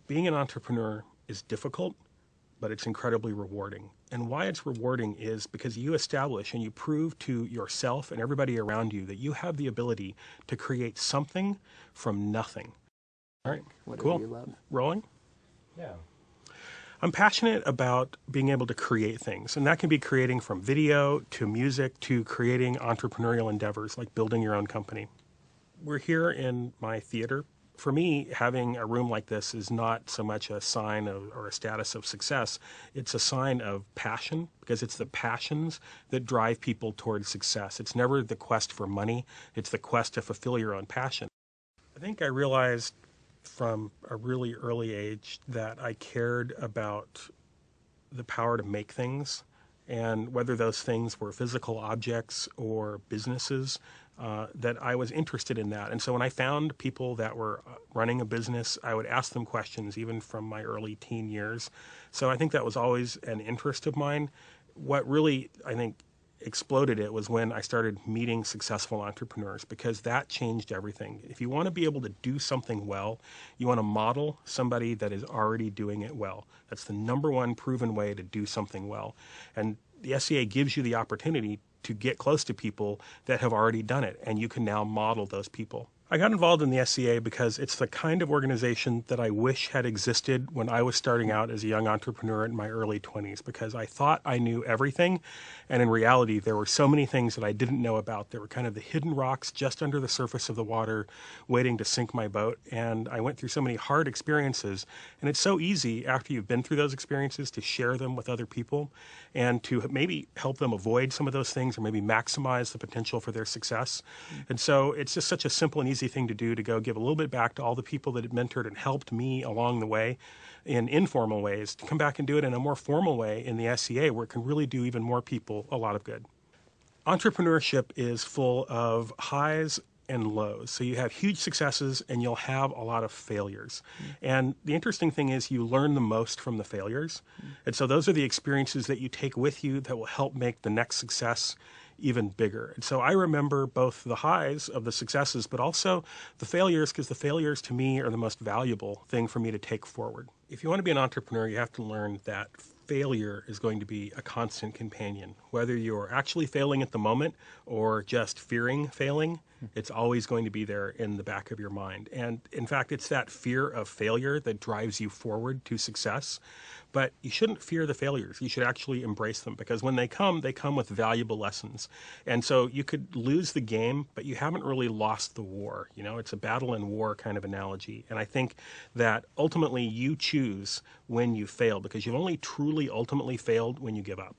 Being an entrepreneur is difficult, but it's incredibly rewarding. And why it's rewarding is because you establish and you prove to yourself and everybody around you that you have the ability to create something from nothing. All right, Whatever cool. you love. Rolling? Yeah. I'm passionate about being able to create things, and that can be creating from video to music to creating entrepreneurial endeavors like building your own company. We're here in my theater. For me, having a room like this is not so much a sign of or a status of success. It's a sign of passion, because it's the passions that drive people towards success. It's never the quest for money. It's the quest to fulfill your own passion. I think I realized from a really early age that I cared about the power to make things, and whether those things were physical objects or businesses, that I was interested in that. And so when I found people that were running a business, I would ask them questions, even from my early teen years. So I think that was always an interest of mine. What really, I think, exploded it was when I started meeting successful entrepreneurs, because that changed everything. If you want to be able to do something well, you want to model somebody that is already doing it well. That's the number one proven way to do something well. And the SCA gives you the opportunity to get close to people that have already done it, and you can now model those people. I got involved in the SCA because it's the kind of organization that I wish had existed when I was starting out as a young entrepreneur in my early 20s, because I thought I knew everything, and in reality there were so many things that I didn't know about. There were kind of the hidden rocks just under the surface of the water waiting to sink my boat, and I went through so many hard experiences, and it's so easy after you've been through those experiences to share them with other people and to maybe help them avoid some of those things or maybe maximize the potential for their success. And so it's just such a simple and easy thing to do, to go give a little bit back to all the people that had mentored and helped me along the way in informal ways, to come back and do it in a more formal way in the SCA, where it can really do even more people a lot of good. Entrepreneurship is full of highs and lows. So you have huge successes and you'll have a lot of failures. And the interesting thing is you learn the most from the failures. And so those are the experiences that you take with you that will help make the next success even bigger. And so I remember both the highs of the successes, but also the failures, because the failures to me are the most valuable thing for me to take forward. If you want to be an entrepreneur, you have to learn that failure is going to be a constant companion. Whether you're actually failing at the moment or just fearing failing, it's always going to be there in the back of your mind. And in fact, it's that fear of failure that drives you forward to success. But you shouldn't fear the failures. You should actually embrace them, because when they come with valuable lessons. And so you could lose the game, but you haven't really lost the war. You know, it's a battle and war kind of analogy. And I think that ultimately you choose when you fail, because you've only truly ultimately failed when you give up.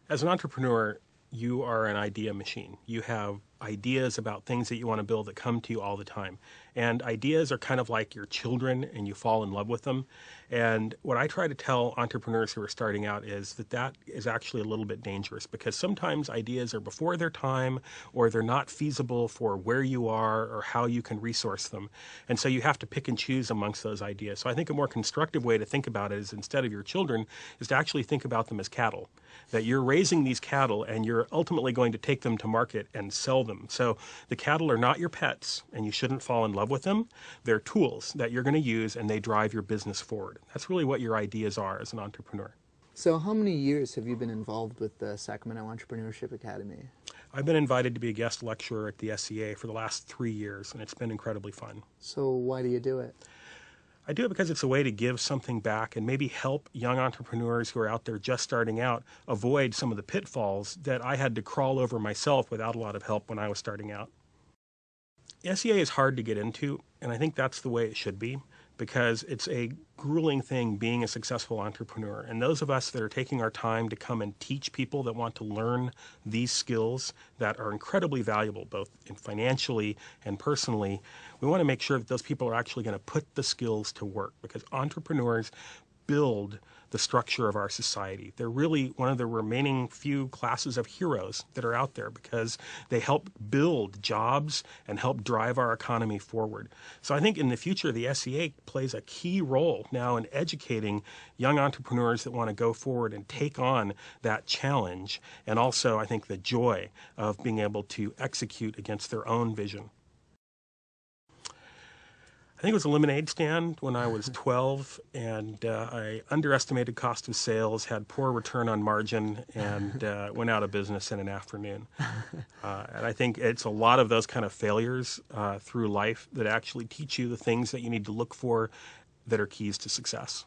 As an entrepreneur, you are an idea machine. You have ideas about things that you want to build that come to you all the time. And ideas are kind of like your children, and you fall in love with them. And what I try to tell entrepreneurs who are starting out is that that is actually a little bit dangerous, because sometimes ideas are before their time, or they're not feasible for where you are or how you can resource them. And so you have to pick and choose amongst those ideas. So I think a more constructive way to think about it is, instead of your children, is to actually think about them as cattle. That you're raising these cattle and you're ultimately going to take them to market and sell them. So the cattle are not your pets, and you shouldn't fall in love with them. They're tools that you're going to use, and they drive your business forward. That's really what your ideas are as an entrepreneur. So how many years have you been involved with the Sacramento Entrepreneurship Academy? I've been invited to be a guest lecturer at the SCA for the last 3 years, and it's been incredibly fun. So why do you do it? I do it because it's a way to give something back and maybe help young entrepreneurs who are out there just starting out avoid some of the pitfalls that I had to crawl over myself without a lot of help when I was starting out. SEA is hard to get into, and I think that's the way it should be, because it's a grueling thing being a successful entrepreneur. And those of us that are taking our time to come and teach people that want to learn these skills that are incredibly valuable, both financially and personally, we want to make sure that those people are actually going to put the skills to work, because entrepreneurs build the structure of our society. They're really one of the remaining few classes of heroes that are out there, because they help build jobs and help drive our economy forward. So I think in the future, the SCA plays a key role now in educating young entrepreneurs that want to go forward and take on that challenge, and also I think the joy of being able to execute against their own vision. I think it was a lemonade stand when I was 12, and I underestimated cost of sales, had poor return on margin, and went out of business in an afternoon. And I think it's a lot of those kind of failures through life that actually teach you the things that you need to look for that are keys to success.